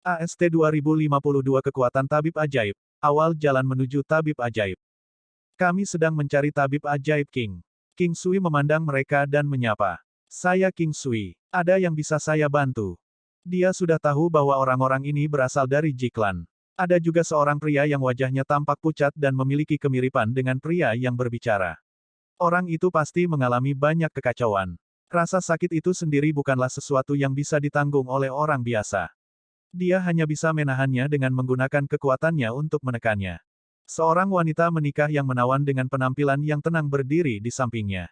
AST 2052 Kekuatan Tabib Ajaib. Awal jalan menuju Tabib Ajaib. Kami sedang mencari Tabib Ajaib King. King Sui memandang mereka dan menyapa. Saya King Sui. Ada yang bisa saya bantu? Dia sudah tahu bahwa orang-orang ini berasal dari Jiklan. Ada juga seorang pria yang wajahnya tampak pucat dan memiliki kemiripan dengan pria yang berbicara. Orang itu pasti mengalami banyak kekacauan. Rasa sakit itu sendiri bukanlah sesuatu yang bisa ditanggung oleh orang biasa. Dia hanya bisa menahannya dengan menggunakan kekuatannya untuk menekannya. Seorang wanita menikah yang menawan dengan penampilan yang tenang berdiri di sampingnya.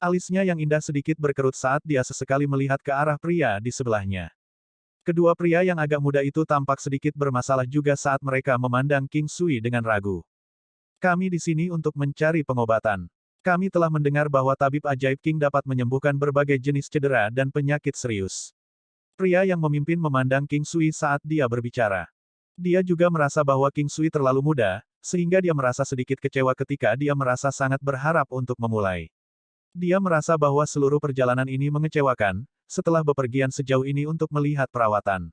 Alisnya yang indah sedikit berkerut saat dia sesekali melihat ke arah pria di sebelahnya. Kedua pria yang agak muda itu tampak sedikit bermasalah juga saat mereka memandang King Sui dengan ragu. Kami di sini untuk mencari pengobatan. Kami telah mendengar bahwa Tabib Ajaib King dapat menyembuhkan berbagai jenis cedera dan penyakit serius. Pria yang memimpin memandang King Sui saat dia berbicara. Dia juga merasa bahwa King Sui terlalu muda, sehingga dia merasa sedikit kecewa ketika dia merasa sangat berharap untuk memulai. Dia merasa bahwa seluruh perjalanan ini mengecewakan, setelah bepergian sejauh ini untuk melihat perawatan.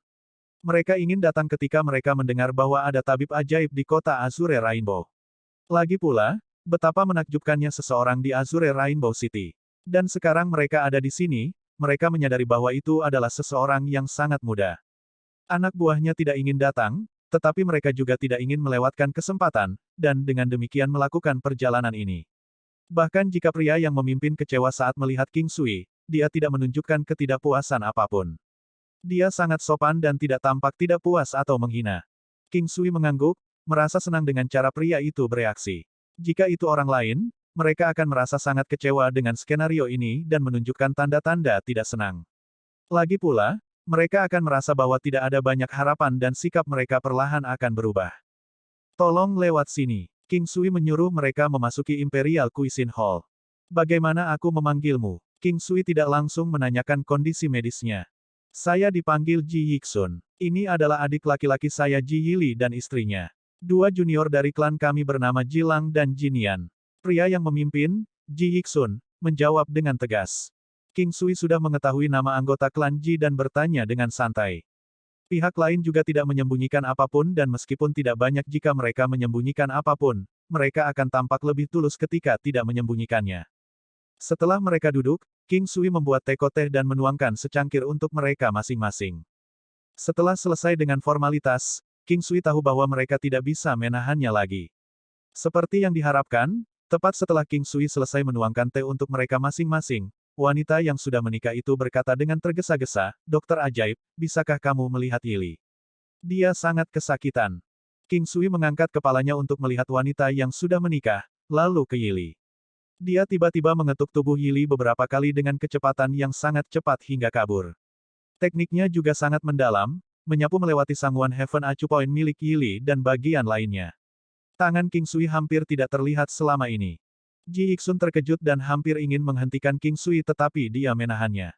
Mereka ingin datang ketika mereka mendengar bahwa ada tabib ajaib di kota Azure Rainbow. Lagi pula, betapa menakjubkannya seseorang di Azure Rainbow City. Dan sekarang mereka ada di sini, mereka menyadari bahwa itu adalah seseorang yang sangat muda. Anak buahnya tidak ingin datang, tetapi mereka juga tidak ingin melewatkan kesempatan, dan dengan demikian melakukan perjalanan ini. Bahkan jika pria yang memimpin kecewa saat melihat King Sui, dia tidak menunjukkan ketidakpuasan apapun. Dia sangat sopan dan tidak tampak tidak puas atau menghina. King Sui mengangguk, merasa senang dengan cara pria itu bereaksi. Jika itu orang lain, mereka akan merasa sangat kecewa dengan skenario ini dan menunjukkan tanda-tanda tidak senang. Lagi pula, mereka akan merasa bahwa tidak ada banyak harapan dan sikap mereka perlahan akan berubah. Tolong lewat sini. King Sui menyuruh mereka memasuki Imperial Cuisine Hall. Bagaimana aku memanggilmu? King Sui tidak langsung menanyakan kondisi medisnya. Saya dipanggil Ji Yixun. Ini adalah adik laki-laki saya Ji Yili dan istrinya. Dua junior dari klan kami bernama Ji Lang dan Ji Nian. Pria yang memimpin, Ji Yixun, menjawab dengan tegas. King Sui sudah mengetahui nama anggota klan Ji dan bertanya dengan santai. Pihak lain juga tidak menyembunyikan apapun dan meskipun tidak banyak jika mereka menyembunyikan apapun, mereka akan tampak lebih tulus ketika tidak menyembunyikannya. Setelah mereka duduk, King Sui membuat teko teh dan menuangkan secangkir untuk mereka masing-masing. Setelah selesai dengan formalitas, King Sui tahu bahwa mereka tidak bisa menahannya lagi. Seperti yang diharapkan, tepat setelah King Sui selesai menuangkan teh untuk mereka masing-masing, wanita yang sudah menikah itu berkata dengan tergesa-gesa, "Dokter ajaib, bisakah kamu melihat Yili? Dia sangat kesakitan." King Sui mengangkat kepalanya untuk melihat wanita yang sudah menikah, lalu ke Yili. Dia tiba-tiba mengetuk tubuh Yili beberapa kali dengan kecepatan yang sangat cepat hingga kabur. Tekniknya juga sangat mendalam, menyapu melewati sangguan Heaven Acu Point milik Yili dan bagian lainnya. Tangan King Sui hampir tidak terlihat selama ini. Ji Yixun terkejut dan hampir ingin menghentikan King Sui tetapi dia menahannya.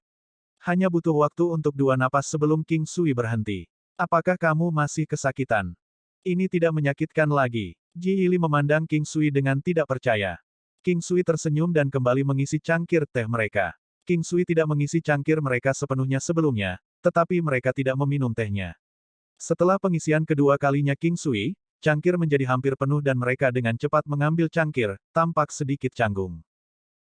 Hanya butuh waktu untuk 2 napas sebelum King Sui berhenti. Apakah kamu masih kesakitan? Ini tidak menyakitkan lagi. Ji Yili memandang King Sui dengan tidak percaya. King Sui tersenyum dan kembali mengisi cangkir teh mereka. King Sui tidak mengisi cangkir mereka sepenuhnya sebelumnya, tetapi mereka tidak meminum tehnya. Setelah pengisian kedua kalinya King Sui, cangkir menjadi hampir penuh dan mereka dengan cepat mengambil cangkir, tampak sedikit canggung.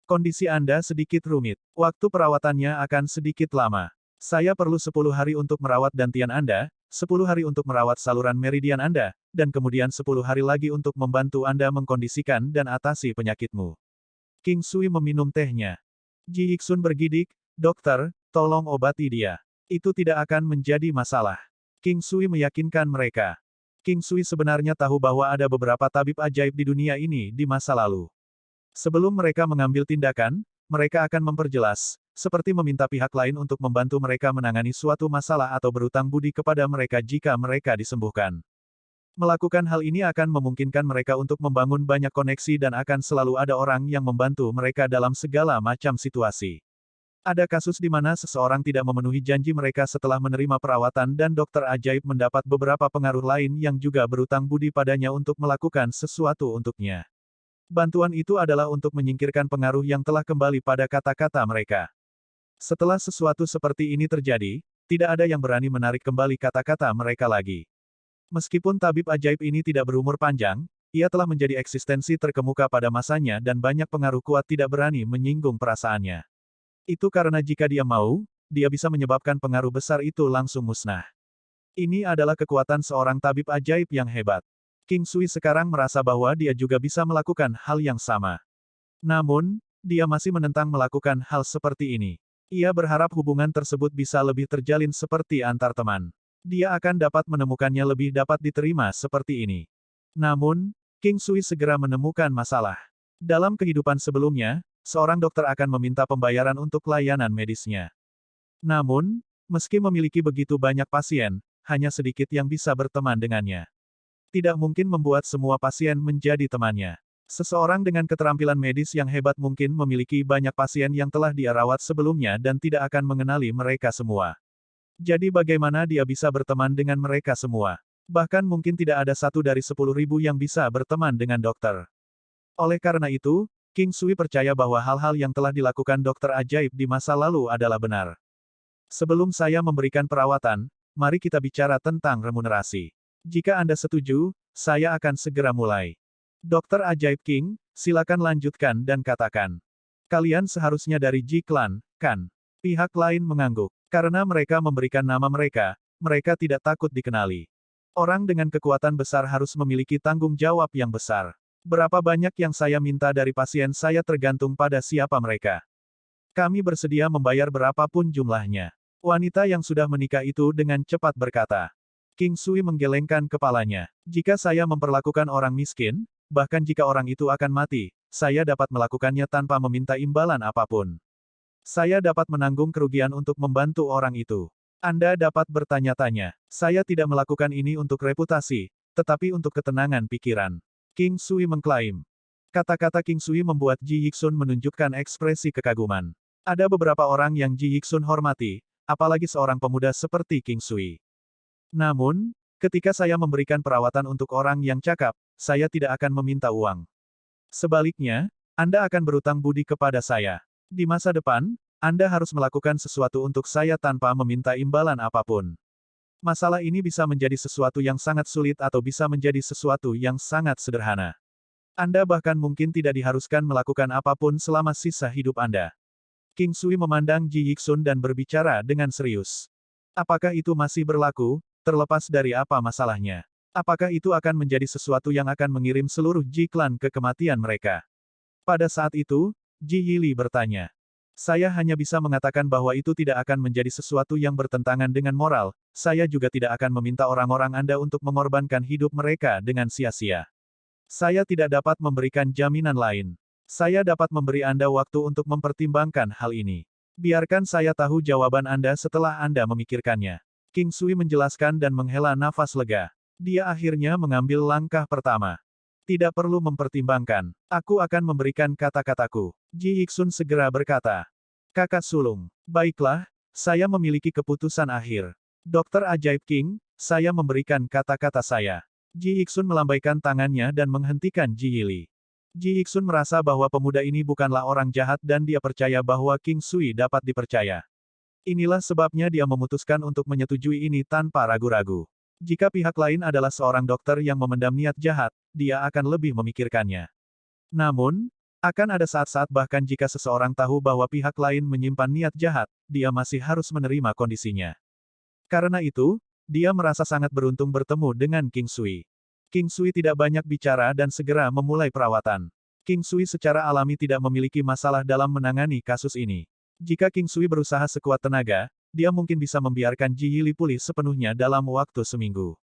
Kondisi Anda sedikit rumit. Waktu perawatannya akan sedikit lama. Saya perlu 10 hari untuk merawat dantian Anda, 10 hari untuk merawat saluran meridian Anda, dan kemudian 10 hari lagi untuk membantu Anda mengkondisikan dan atasi penyakitmu. King Sui meminum tehnya. Ji Yixun bergidik, "Dokter, tolong obati dia. Itu tidak akan menjadi masalah." King Sui meyakinkan mereka. King Sui sebenarnya tahu bahwa ada beberapa tabib ajaib di dunia ini di masa lalu. Sebelum mereka mengambil tindakan, mereka akan memperjelas, seperti meminta pihak lain untuk membantu mereka menangani suatu masalah atau berutang budi kepada mereka jika mereka disembuhkan. Melakukan hal ini akan memungkinkan mereka untuk membangun banyak koneksi dan akan selalu ada orang yang membantu mereka dalam segala macam situasi. Ada kasus di mana seseorang tidak memenuhi janji mereka setelah menerima perawatan dan dokter ajaib mendapat beberapa pengaruh lain yang juga berutang budi padanya untuk melakukan sesuatu untuknya. Bantuan itu adalah untuk menyingkirkan pengaruh yang telah kembali pada kata-kata mereka. Setelah sesuatu seperti ini terjadi, tidak ada yang berani menarik kembali kata-kata mereka lagi. Meskipun tabib ajaib ini tidak berumur panjang, ia telah menjadi eksistensi terkemuka pada masanya dan banyak pengaruh kuat tidak berani menyinggung perasaannya. Itu karena jika dia mau, dia bisa menyebabkan pengaruh besar itu langsung musnah. Ini adalah kekuatan seorang tabib ajaib yang hebat. King Sui sekarang merasa bahwa dia juga bisa melakukan hal yang sama. Namun, dia masih menentang melakukan hal seperti ini. Ia berharap hubungan tersebut bisa lebih terjalin seperti antar teman. Dia akan dapat menemukannya lebih dapat diterima seperti ini. Namun, King Sui segera menemukan masalah. Dalam kehidupan sebelumnya, seorang dokter akan meminta pembayaran untuk layanan medisnya. Namun, meski memiliki begitu banyak pasien, hanya sedikit yang bisa berteman dengannya. Tidak mungkin membuat semua pasien menjadi temannya. Seseorang dengan keterampilan medis yang hebat mungkin memiliki banyak pasien yang telah dia rawat sebelumnya dan tidak akan mengenali mereka semua. Jadi bagaimana dia bisa berteman dengan mereka semua? Bahkan mungkin tidak ada 1 dari 10.000 yang bisa berteman dengan dokter. Oleh karena itu, King Sui percaya bahwa hal-hal yang telah dilakukan dokter ajaib di masa lalu adalah benar. Sebelum saya memberikan perawatan, mari kita bicara tentang remunerasi. Jika Anda setuju, saya akan segera mulai. Dokter Ajaib King, silakan lanjutkan dan katakan. Kalian seharusnya dari Ji Clan, kan? Pihak lain mengangguk. Karena mereka memberikan nama mereka, mereka tidak takut dikenali. Orang dengan kekuatan besar harus memiliki tanggung jawab yang besar. Berapa banyak yang saya minta dari pasien saya tergantung pada siapa mereka. Kami bersedia membayar berapapun jumlahnya. Wanita yang sudah menikah itu dengan cepat berkata. King Sui menggelengkan kepalanya. Jika saya memperlakukan orang miskin, bahkan jika orang itu akan mati, saya dapat melakukannya tanpa meminta imbalan apapun. Saya dapat menanggung kerugian untuk membantu orang itu. Anda dapat bertanya-tanya, saya tidak melakukan ini untuk reputasi, tetapi untuk ketenangan pikiran. King Sui mengklaim. Kata-kata King Sui membuat Ji Yixun menunjukkan ekspresi kekaguman. Ada beberapa orang yang Ji Yixun hormati, apalagi seorang pemuda seperti King Sui. Namun, ketika saya memberikan perawatan untuk orang yang cakap, saya tidak akan meminta uang. Sebaliknya, Anda akan berutang budi kepada saya. Di masa depan, Anda harus melakukan sesuatu untuk saya tanpa meminta imbalan apapun. Masalah ini bisa menjadi sesuatu yang sangat sulit atau bisa menjadi sesuatu yang sangat sederhana. Anda bahkan mungkin tidak diharuskan melakukan apapun selama sisa hidup Anda. King Sui memandang Ji Yixun dan berbicara dengan serius. Apakah itu masih berlaku, terlepas dari apa masalahnya? Apakah itu akan menjadi sesuatu yang akan mengirim seluruh Ji Clan ke kematian mereka? Pada saat itu, Ji Yili bertanya. Saya hanya bisa mengatakan bahwa itu tidak akan menjadi sesuatu yang bertentangan dengan moral, saya juga tidak akan meminta orang-orang Anda untuk mengorbankan hidup mereka dengan sia-sia. Saya tidak dapat memberikan jaminan lain. Saya dapat memberi Anda waktu untuk mempertimbangkan hal ini. Biarkan saya tahu jawaban Anda setelah Anda memikirkannya. King Sui menjelaskan dan menghela nafas lega. Dia akhirnya mengambil langkah pertama. Tidak perlu mempertimbangkan. Aku akan memberikan kata-kataku. Ji Yixun segera berkata. Kakak sulung. Baiklah, saya memiliki keputusan akhir. Dokter Ajaib King, saya memberikan kata-kata saya. Ji Yixun melambaikan tangannya dan menghentikan Ji Yili. Ji Yixun merasa bahwa pemuda ini bukanlah orang jahat dan dia percaya bahwa King Sui dapat dipercaya. Inilah sebabnya dia memutuskan untuk menyetujui ini tanpa ragu-ragu. Jika pihak lain adalah seorang dokter yang memendam niat jahat, dia akan lebih memikirkannya. Namun, akan ada saat-saat bahkan jika seseorang tahu bahwa pihak lain menyimpan niat jahat, dia masih harus menerima kondisinya. Karena itu, dia merasa sangat beruntung bertemu dengan King Sui. King Sui tidak banyak bicara dan segera memulai perawatan. King Sui secara alami tidak memiliki masalah dalam menangani kasus ini. Jika King Sui berusaha sekuat tenaga, dia mungkin bisa membiarkan Ji Yili pulih sepenuhnya dalam waktu seminggu.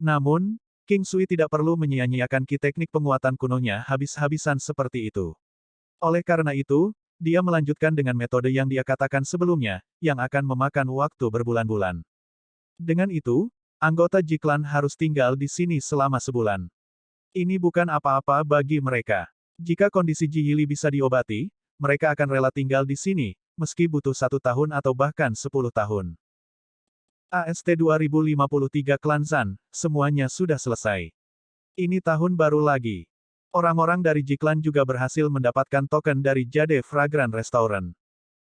Namun, King Sui tidak perlu menyia-nyiakan teknik penguatan kunonya habis-habisan seperti itu. Oleh karena itu, dia melanjutkan dengan metode yang dia katakan sebelumnya, yang akan memakan waktu berbulan-bulan. Dengan itu, anggota Ji Clan harus tinggal di sini selama sebulan. Ini bukan apa-apa bagi mereka. Jika kondisi Ji Yili bisa diobati, mereka akan rela tinggal di sini, meski butuh 1 tahun atau bahkan 10 tahun. AST 2053 Clan Zan, semuanya sudah selesai. Ini tahun baru lagi. Orang-orang dari Ji Clan juga berhasil mendapatkan token dari Jade Fragrant Restaurant.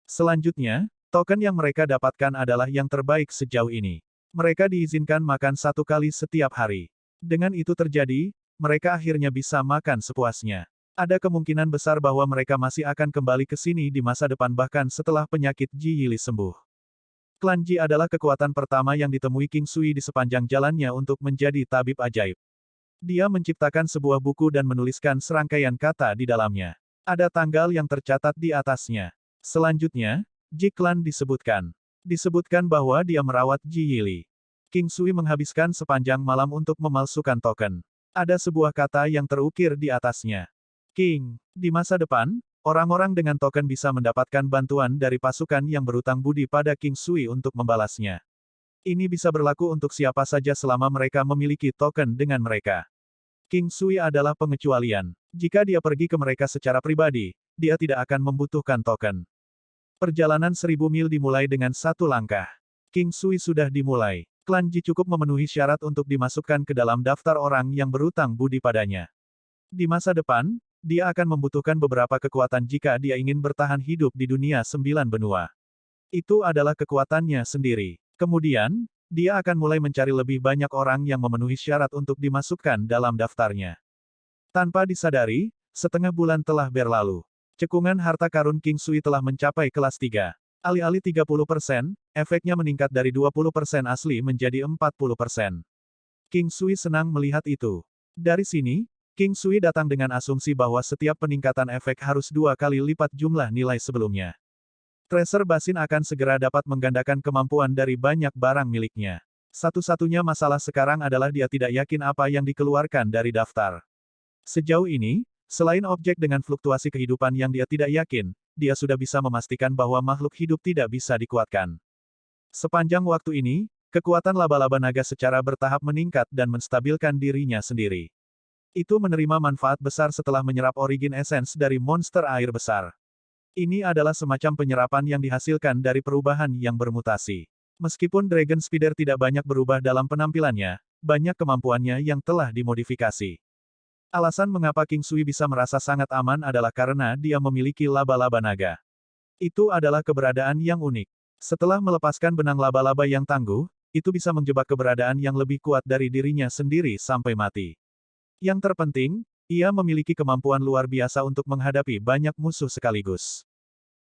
Selanjutnya, Token yang mereka dapatkan adalah yang terbaik sejauh ini. Mereka diizinkan makan 1 kali setiap hari. Dengan itu terjadi, mereka akhirnya bisa makan sepuasnya. Ada kemungkinan besar bahwa mereka masih akan kembali ke sini di masa depan bahkan setelah penyakit Ji Yili sembuh. Klan Ji adalah kekuatan pertama yang ditemui King Sui di sepanjang jalannya untuk menjadi tabib ajaib. Dia menciptakan sebuah buku dan menuliskan serangkaian kata di dalamnya. Ada tanggal yang tercatat di atasnya. Selanjutnya, Ji Klan disebutkan. Disebutkan bahwa dia merawat Ji Yili. King Sui menghabiskan sepanjang malam untuk memalsukan token. Ada sebuah kata yang terukir di atasnya. King, di masa depan, orang-orang dengan token bisa mendapatkan bantuan dari pasukan yang berutang budi pada King Sui untuk membalasnya. Ini bisa berlaku untuk siapa saja selama mereka memiliki token dengan mereka. King Sui adalah pengecualian. Jika dia pergi ke mereka secara pribadi, dia tidak akan membutuhkan token. Perjalanan 1000 mil dimulai dengan 1 langkah. King Sui sudah dimulai. Klan Ji cukup memenuhi syarat untuk dimasukkan ke dalam daftar orang yang berutang budi padanya. Di masa depan, dia akan membutuhkan beberapa kekuatan jika dia ingin bertahan hidup di dunia 9 benua. Itu adalah kekuatannya sendiri. Kemudian, dia akan mulai mencari lebih banyak orang yang memenuhi syarat untuk dimasukkan dalam daftarnya. Tanpa disadari, setengah bulan telah berlalu. Cekungan harta karun King Sui telah mencapai kelas 3. Alih-alih 30%, efeknya meningkat dari 20% asli menjadi 40%. King Sui senang melihat itu. Dari sini, King Sui datang dengan asumsi bahwa setiap peningkatan efek harus 2 kali lipat jumlah nilai sebelumnya. Tracer Basin akan segera dapat menggandakan kemampuan dari banyak barang miliknya. Satu-satunya masalah sekarang adalah dia tidak yakin apa yang dikeluarkan dari daftar. Sejauh ini, selain objek dengan fluktuasi kehidupan yang dia tidak yakin, dia sudah bisa memastikan bahwa makhluk hidup tidak bisa dikuatkan. Sepanjang waktu ini, kekuatan laba-laba naga secara bertahap meningkat dan menstabilkan dirinya sendiri. Itu menerima manfaat besar setelah menyerap Origin Essence dari monster air besar. Ini adalah semacam penyerapan yang dihasilkan dari perubahan yang bermutasi. Meskipun Dragon Speeder tidak banyak berubah dalam penampilannya, banyak kemampuannya yang telah dimodifikasi. Alasan mengapa King Sui bisa merasa sangat aman adalah karena dia memiliki laba-laba naga. Itu adalah keberadaan yang unik. Setelah melepaskan benang laba-laba yang tangguh, itu bisa menjebak keberadaan yang lebih kuat dari dirinya sendiri sampai mati. Yang terpenting, ia memiliki kemampuan luar biasa untuk menghadapi banyak musuh sekaligus.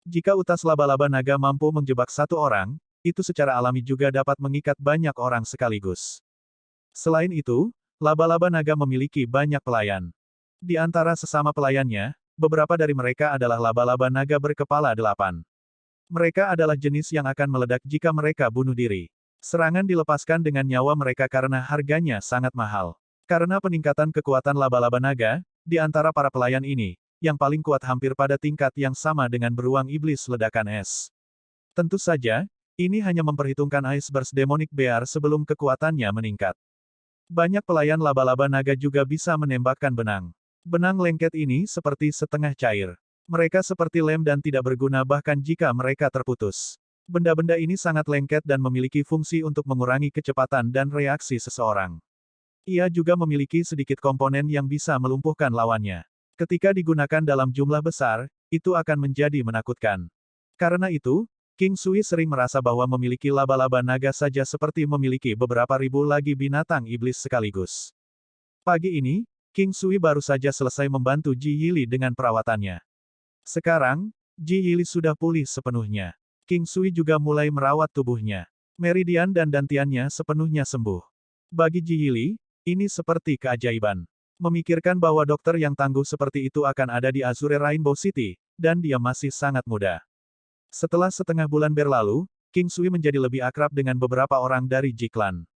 Jika utas laba-laba naga mampu menjebak 1 orang, itu secara alami juga dapat mengikat banyak orang sekaligus. Selain itu, laba-laba naga memiliki banyak pelayan. Di antara sesama pelayannya, beberapa dari mereka adalah laba-laba naga berkepala 8. Mereka adalah jenis yang akan meledak jika mereka bunuh diri. Serangan dilepaskan dengan nyawa mereka karena harganya sangat mahal. Karena peningkatan kekuatan laba-laba naga, di antara para pelayan ini, yang paling kuat hampir pada tingkat yang sama dengan beruang iblis ledakan es. Tentu saja, ini hanya memperhitungkan Ice Burst Demonic Bear sebelum kekuatannya meningkat. Banyak pelayan laba-laba naga juga bisa menembakkan benang. Benang lengket ini seperti setengah cair. Mereka seperti lem dan tidak berguna bahkan jika mereka terputus. Benda-benda ini sangat lengket dan memiliki fungsi untuk mengurangi kecepatan dan reaksi seseorang. Ia juga memiliki sedikit komponen yang bisa melumpuhkan lawannya. Ketika digunakan dalam jumlah besar, itu akan menjadi menakutkan. Karena itu, King Sui sering merasa bahwa memiliki laba-laba naga saja seperti memiliki beberapa ribu lagi binatang iblis sekaligus. Pagi ini, King Sui baru saja selesai membantu Ji Yili dengan perawatannya. Sekarang, Ji Yili sudah pulih sepenuhnya. King Sui juga mulai merawat tubuhnya. Meridian dan dantiannya sepenuhnya sembuh. Bagi Ji Yili, ini seperti keajaiban. Memikirkan bahwa dokter yang tangguh seperti itu akan ada di Azure Rainbow City, dan dia masih sangat muda. Setelah setengah bulan berlalu, King Sui menjadi lebih akrab dengan beberapa orang dari Ji Clan.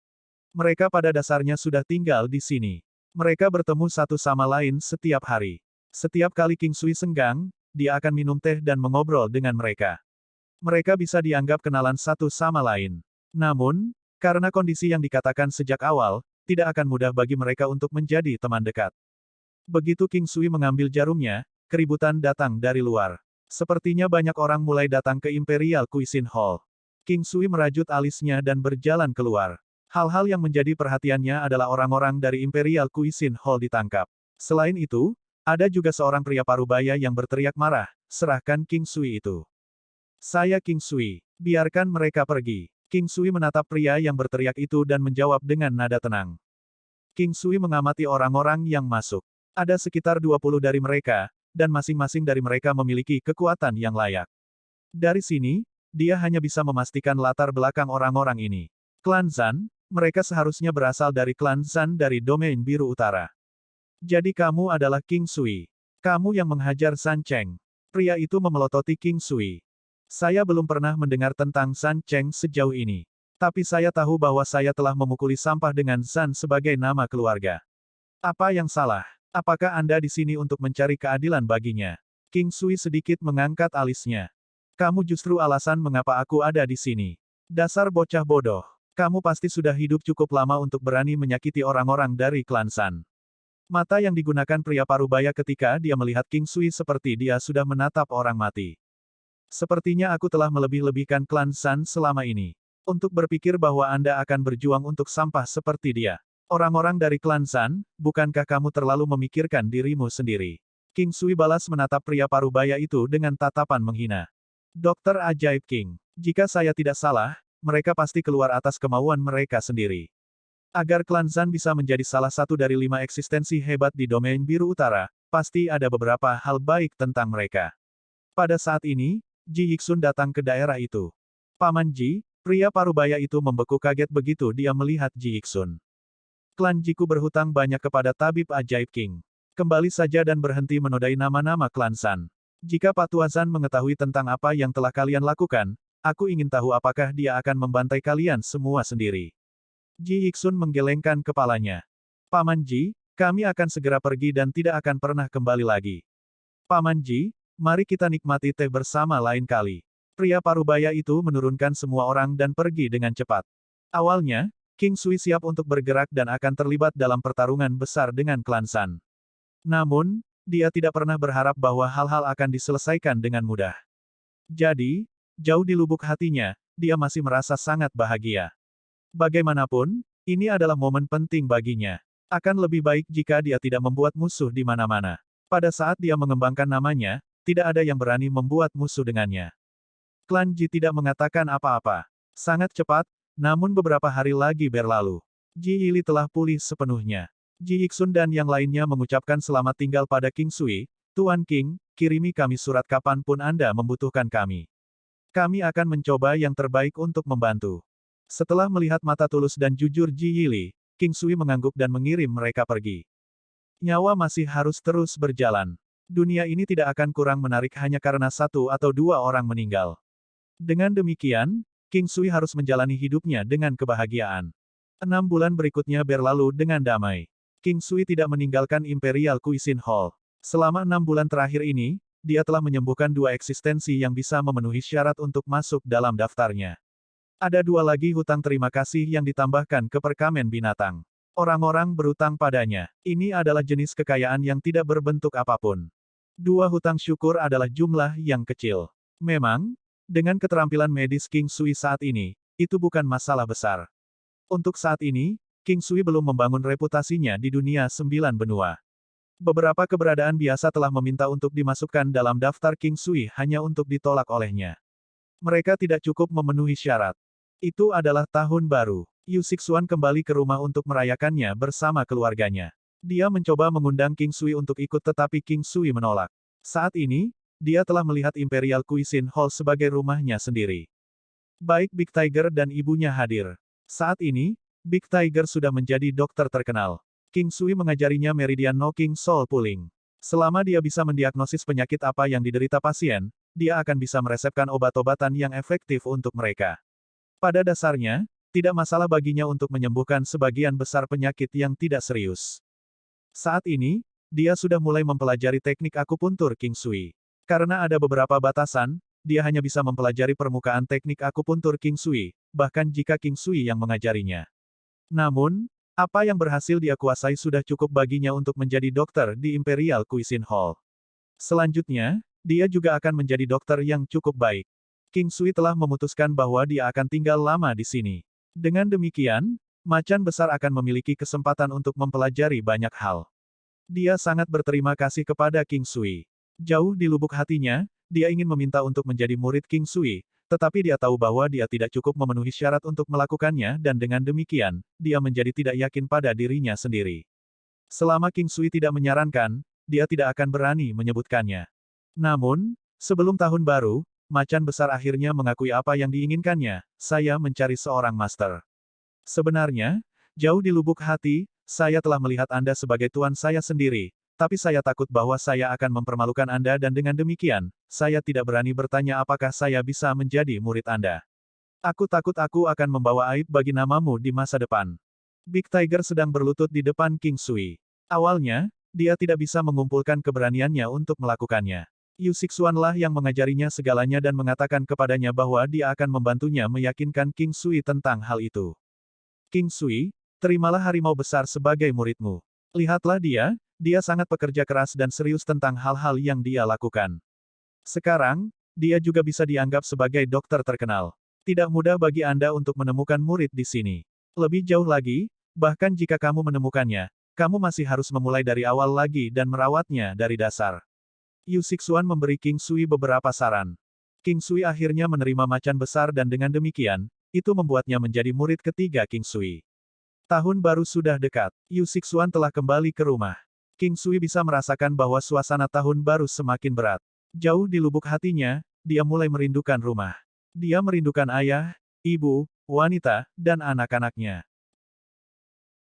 Mereka pada dasarnya sudah tinggal di sini. Mereka bertemu satu sama lain setiap hari. Setiap kali King Sui senggang, dia akan minum teh dan mengobrol dengan mereka. Mereka bisa dianggap kenalan satu sama lain. Namun, karena kondisi yang dikatakan sejak awal, tidak akan mudah bagi mereka untuk menjadi teman dekat. Begitu King Sui mengambil jarumnya, keributan datang dari luar. Sepertinya banyak orang mulai datang ke Imperial Cuisine Hall. King Sui merajut alisnya dan berjalan keluar. Hal-hal yang menjadi perhatiannya adalah orang-orang dari Imperial Cuisine Hall ditangkap. Selain itu, ada juga seorang pria parubaya yang berteriak marah, serahkan King Sui itu. Saya King Sui. Biarkan mereka pergi. King Sui menatap pria yang berteriak itu dan menjawab dengan nada tenang. King Sui mengamati orang-orang yang masuk. Ada sekitar 20 dari mereka, dan masing-masing dari mereka memiliki kekuatan yang layak. Dari sini, dia hanya bisa memastikan latar belakang orang-orang ini. Klan Zan, mereka seharusnya berasal dari klan Zan dari domain biru utara. Jadi kamu adalah King Sui. Kamu yang menghajar San Cheng. Pria itu memelototi King Sui. Saya belum pernah mendengar tentang San Cheng sejauh ini. Tapi saya tahu bahwa saya telah memukuli sampah dengan Zan sebagai nama keluarga. Apa yang salah? Apakah Anda di sini untuk mencari keadilan baginya? King Sui sedikit mengangkat alisnya. Kamu justru alasan mengapa aku ada di sini. Dasar bocah bodoh. Kamu pasti sudah hidup cukup lama untuk berani menyakiti orang-orang dari klan San. Mata yang digunakan pria parubaya ketika dia melihat King Sui seperti dia sudah menatap orang mati. Sepertinya aku telah melebih-lebihkan klan San selama ini. Untuk berpikir bahwa Anda akan berjuang untuk sampah seperti dia. Orang-orang dari klan San, bukankah kamu terlalu memikirkan dirimu sendiri? King Sui balas menatap pria parubaya itu dengan tatapan menghina. Dokter Ajaib King. Jika saya tidak salah, mereka pasti keluar atas kemauan mereka sendiri. Agar klan Zan bisa menjadi salah satu dari 5 eksistensi hebat di domain biru utara, pasti ada beberapa hal baik tentang mereka. Pada saat ini, Ji Yixun datang ke daerah itu. Paman Ji, pria parubaya itu membeku kaget begitu dia melihat Ji Yixun. Klan Jiku berhutang banyak kepada tabib ajaib King. Kembali saja dan berhenti menodai nama-nama klan San. Jika Pak Tua Zan mengetahui tentang apa yang telah kalian lakukan, aku ingin tahu apakah dia akan membantai kalian semua sendiri. Ji Yixun menggelengkan kepalanya. Paman Ji, kami akan segera pergi dan tidak akan pernah kembali lagi. Paman Ji, mari kita nikmati teh bersama lain kali. Pria parubaya itu menurunkan semua orang dan pergi dengan cepat. Awalnya, King Sui siap untuk bergerak dan akan terlibat dalam pertarungan besar dengan klan San. Namun, dia tidak pernah berharap bahwa hal-hal akan diselesaikan dengan mudah. Jadi, jauh di lubuk hatinya, dia masih merasa sangat bahagia. Bagaimanapun, ini adalah momen penting baginya. Akan lebih baik jika dia tidak membuat musuh di mana-mana. Pada saat dia mengembangkan namanya, tidak ada yang berani membuat musuh dengannya. Klan Ji tidak mengatakan apa-apa. Sangat cepat, namun beberapa hari lagi berlalu. Ji Yili telah pulih sepenuhnya. Ji Yixun dan yang lainnya mengucapkan selamat tinggal pada King Sui. Tuan King, kirimi kami surat kapanpun Anda membutuhkan kami. Kami akan mencoba yang terbaik untuk membantu. Setelah melihat mata tulus dan jujur Ji Yili, King Sui mengangguk dan mengirim mereka pergi. Nyawa masih harus terus berjalan. Dunia ini tidak akan kurang menarik hanya karena 1 atau 2 orang meninggal. Dengan demikian, King Sui harus menjalani hidupnya dengan kebahagiaan. 6 bulan berikutnya berlalu dengan damai. King Sui tidak meninggalkan Imperial Cuisine Hall. Selama 6 bulan terakhir ini, dia telah menyembuhkan 2 eksistensi yang bisa memenuhi syarat untuk masuk dalam daftarnya. Ada 2 lagi hutang terima kasih yang ditambahkan ke perkamen binatang. Orang-orang berutang padanya. Ini adalah jenis kekayaan yang tidak berbentuk apapun. 2 hutang syukur adalah jumlah yang kecil. Memang, dengan keterampilan medis King Sui saat ini, itu bukan masalah besar. Untuk saat ini, King Sui belum membangun reputasinya di dunia 9 benua. Beberapa keberadaan biasa telah meminta untuk dimasukkan dalam daftar King Sui hanya untuk ditolak olehnya. Mereka tidak cukup memenuhi syarat. Itu adalah tahun baru. Yu Sixuan kembali ke rumah untuk merayakannya bersama keluarganya. Dia mencoba mengundang King Sui untuk ikut tetapi King Sui menolak. Saat ini, dia telah melihat Imperial Cuisine Hall sebagai rumahnya sendiri. Baik Big Tiger dan ibunya hadir. Saat ini, Big Tiger sudah menjadi dokter terkenal. King Sui mengajarinya Meridian Knocking Soul Pulling. Selama dia bisa mendiagnosis penyakit apa yang diderita pasien, dia akan bisa meresepkan obat-obatan yang efektif untuk mereka. Pada dasarnya, tidak masalah baginya untuk menyembuhkan sebagian besar penyakit yang tidak serius. Saat ini, dia sudah mulai mempelajari teknik akupuntur King Sui. Karena ada beberapa batasan, dia hanya bisa mempelajari permukaan teknik akupuntur King Sui, bahkan jika King Sui yang mengajarinya. Namun, apa yang berhasil dia kuasai sudah cukup baginya untuk menjadi dokter di Imperial Cuisine Hall. Selanjutnya, dia juga akan menjadi dokter yang cukup baik. King Sui telah memutuskan bahwa dia akan tinggal lama di sini. Dengan demikian, macan besar akan memiliki kesempatan untuk mempelajari banyak hal. Dia sangat berterima kasih kepada King Sui. Jauh di lubuk hatinya, dia ingin meminta untuk menjadi murid King Sui, tetapi dia tahu bahwa dia tidak cukup memenuhi syarat untuk melakukannya dan dengan demikian, dia menjadi tidak yakin pada dirinya sendiri. Selama King Sui tidak menyarankan, dia tidak akan berani menyebutkannya. Namun, sebelum tahun baru, macan besar akhirnya mengakui apa yang diinginkannya, saya mencari seorang master. Sebenarnya, jauh di lubuk hati, saya telah melihat Anda sebagai tuan saya sendiri, tapi saya takut bahwa saya akan mempermalukan Anda dan dengan demikian, saya tidak berani bertanya apakah saya bisa menjadi murid Anda. Aku takut aku akan membawa aib bagi namamu di masa depan. Big Tiger sedang berlutut di depan King Sui. Awalnya, dia tidak bisa mengumpulkan keberaniannya untuk melakukannya. Yu Sixuan lah yang mengajarinya segalanya dan mengatakan kepadanya bahwa dia akan membantunya meyakinkan King Sui tentang hal itu. King Sui, terimalah harimau besar sebagai muridmu. Lihatlah dia sangat pekerja keras dan serius tentang hal-hal yang dia lakukan. Sekarang, dia juga bisa dianggap sebagai dokter terkenal. Tidak mudah bagi Anda untuk menemukan murid di sini. Lebih jauh lagi, bahkan jika kamu menemukannya, kamu masih harus memulai dari awal lagi dan merawatnya dari dasar. Yu Sixuan memberi King Sui beberapa saran. King Sui akhirnya menerima macan besar dan dengan demikian, itu membuatnya menjadi murid ketiga King Sui. Tahun baru sudah dekat. Yu Sixuan telah kembali ke rumah. King Sui bisa merasakan bahwa suasana tahun baru semakin berat. Jauh di lubuk hatinya, dia mulai merindukan rumah. Dia merindukan ayah, ibu, wanita, dan anak-anaknya.